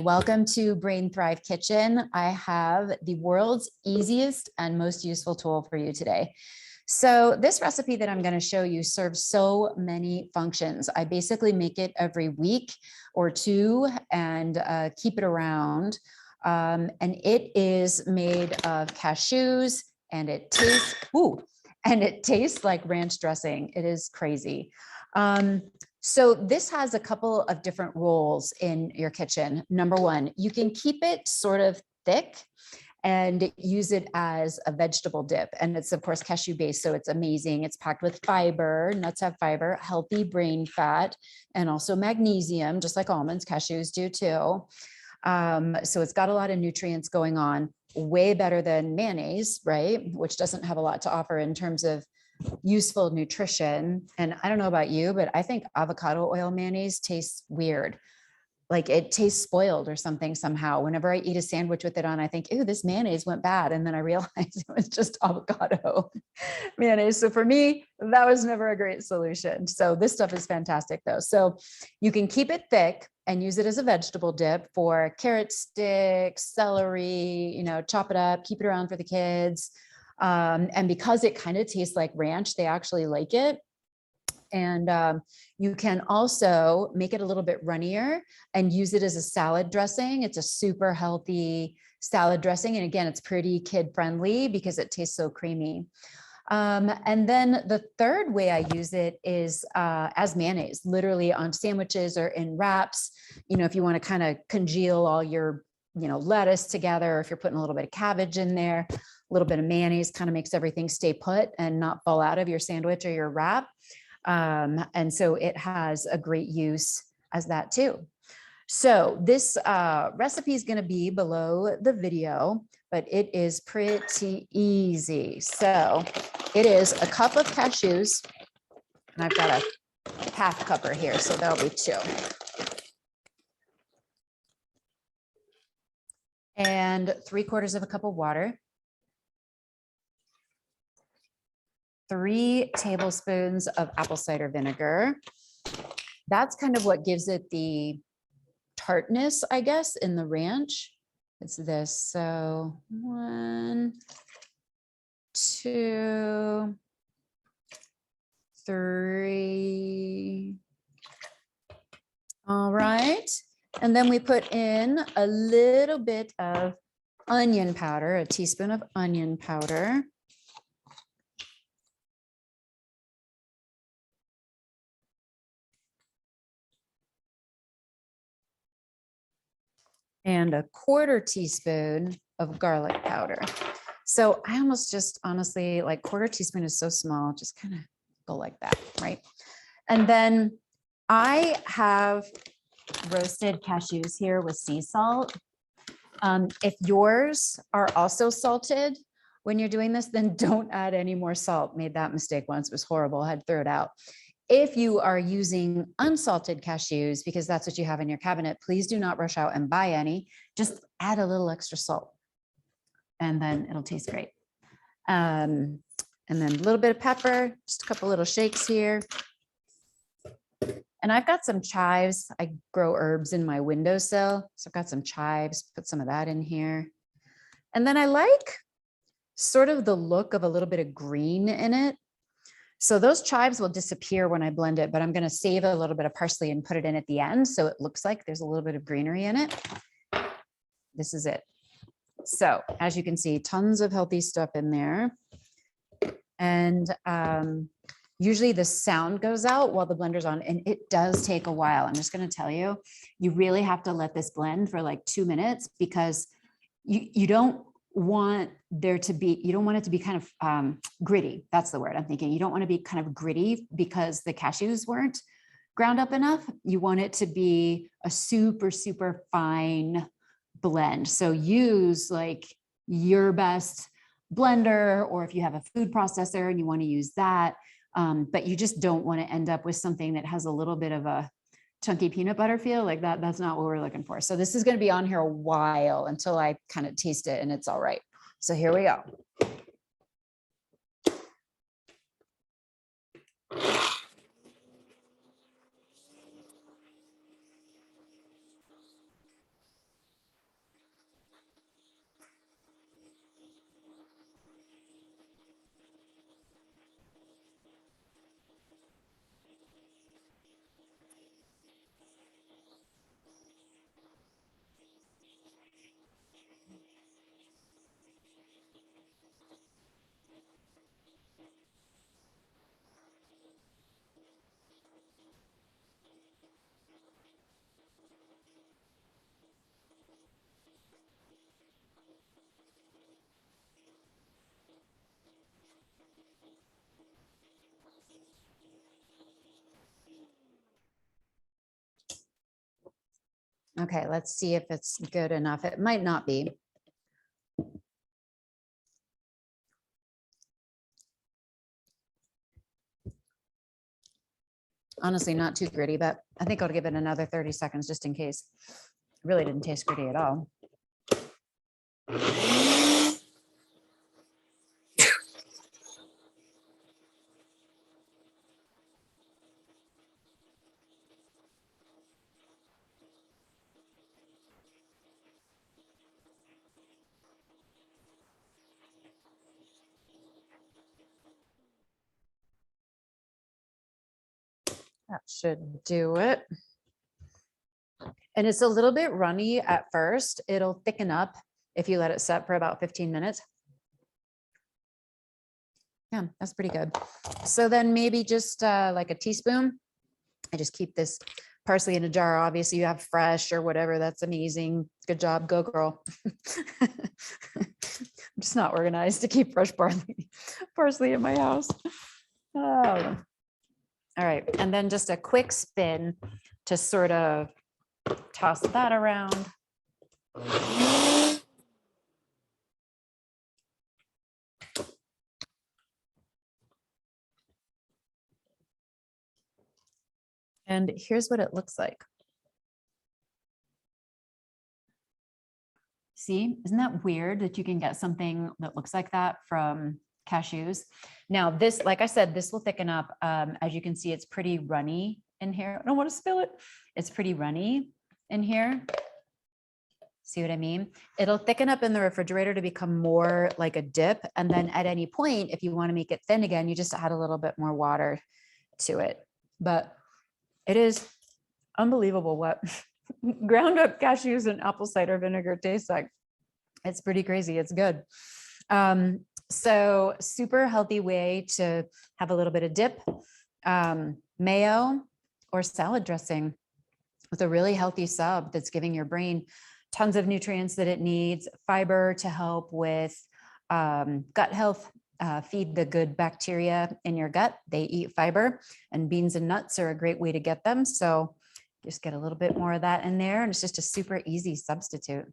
Welcome to Brain Thrive Kitchen. I have the world's easiest and most useful tool for you today. So this recipe that I'm going to show you serves so many functions. I basically make it every week or two and keep it around. And it is made of cashews and it tastes like ranch dressing. It is crazy. So this has a couple of different roles in your kitchen. Number one, you can keep it sort of thick and use it as a vegetable dip. And it's of course cashew based, so it's amazing. It's packed with fiber, nuts have fiber, healthy brain fat, and also magnesium, just like almonds, cashews do too. So it's got a lot of nutrients going on, way better than mayonnaise, right? Which doesn't have a lot to offer in terms of useful nutrition. And I don't know about you, but I think avocado oil mayonnaise tastes weird. Like it tastes spoiled or something somehow. Whenever I eat a sandwich with it on, I think, ooh, this mayonnaise went bad. And then I realized it was just avocado mayonnaise. So for me, that was never a great solution. So this stuff is fantastic though. So you can keep it thick and use it as a vegetable dip for carrot sticks, celery, chop it up, keep it around for the kids. And because it kind of tastes like ranch, they actually like it. And you can also make it a little bit runnier and use it as a salad dressing. It's a super healthy salad dressing. And again, it's pretty kid friendly because it tastes so creamy. And then the third way I use it is as mayonnaise, literally on sandwiches or in wraps. If you want to kind of congeal all your, lettuce together, or if you're putting a little bit of cabbage in there, a little bit of mayonnaise kind of makes everything stay put and not fall out of your sandwich or your wrap. And so it has a great use as that too. So this recipe is going to be below the video, but it is pretty easy. So it is a cup of cashews, and I've got a half cupper here, so that'll be 2. And 3/4 of a cup of water. 3 tablespoons of apple cider vinegar. That's kind of what gives it the tartness, I guess, in the ranch. It's this. So 1, 2, 3. All right. And then we put in a little bit of onion powder, a teaspoon of onion powder. And a 1/4 teaspoon of garlic powder. So I almost just honestly, like 1/4 teaspoon is so small, just kind of go like that, right? And then I have roasted cashews here with sea salt. If yours are also salted when you're doing this, then don't add any more salt. Made that mistake once, it was horrible, I had to throw it out. If you are using unsalted cashews, because that's what you have in your cabinet, please do not rush out and buy any. Just add a little extra salt and then it'll taste great. And then a little bit of pepper, just a couple little shakes here. And I've got some chives. I grow herbs in my windowsill. So I've got some chives, put some of that in here. And then I like sort of the look of a little bit of green in it. So those chives will disappear when I blend it, but I'm going to save a little bit of parsley and put it in at the end. So it looks like there's a little bit of greenery in it. This is it. So as you can see, tons of healthy stuff in there. And usually the sound goes out while the blender's on, and it does take a while. I'm just going to tell you, you really have to let this blend for like 2 minutes because you don't want there to be, you don't want it to be kind of gritty. That's the word I'm thinking. You don't want to be kind of gritty because the cashews weren't ground up enough. You want it to be a super, super fine blend. So use like your best blender, or if you have a food processor and you want to use that, but you just don't want to end up with something that has a little bit of a chunky peanut butter feel like that. That's not what we're looking for. So this is going to be on here a while until I kind of taste it and it's all right. So here we go. Okay, let's see if it's good enough. It might not be. Honestly, not too gritty, but I think I'll give it another 30 seconds just in case. It really didn't taste gritty at all. That should do it. And it's a little bit runny at first. It'll thicken up if you let it set for about 15 minutes. Yeah, that's pretty good. So then maybe just like a teaspoon. I just keep this parsley in a jar. Obviously you have fresh or whatever. That's amazing. Good job. Go girl. I'm just not organized to keep fresh parsley in my house. Oh. All right. And then just a quick spin to sort of toss that around. And here's what it looks like. See, isn't that weird that you can get something that looks like that from Cashews? Now this, like I said, this will thicken up. As you can see, it's pretty runny in here. I don't want to spill it. It's pretty runny in here. See what I mean? It'll thicken up in the refrigerator to become more like a dip. And then at any point, if you want to make it thin again, you just add a little bit more water to it. But it is unbelievable what ground up cashews and apple cider vinegar tastes like. It's pretty crazy. It's good. So super healthy way to have a little bit of dip, mayo or salad dressing with a really healthy sub that's giving your brain tons of nutrients that it needs, fiber to help with gut health, feed the good bacteria in your gut. They eat fiber, and beans and nuts are a great way to get them. So just get a little bit more of that in there, and it's just a super easy substitute.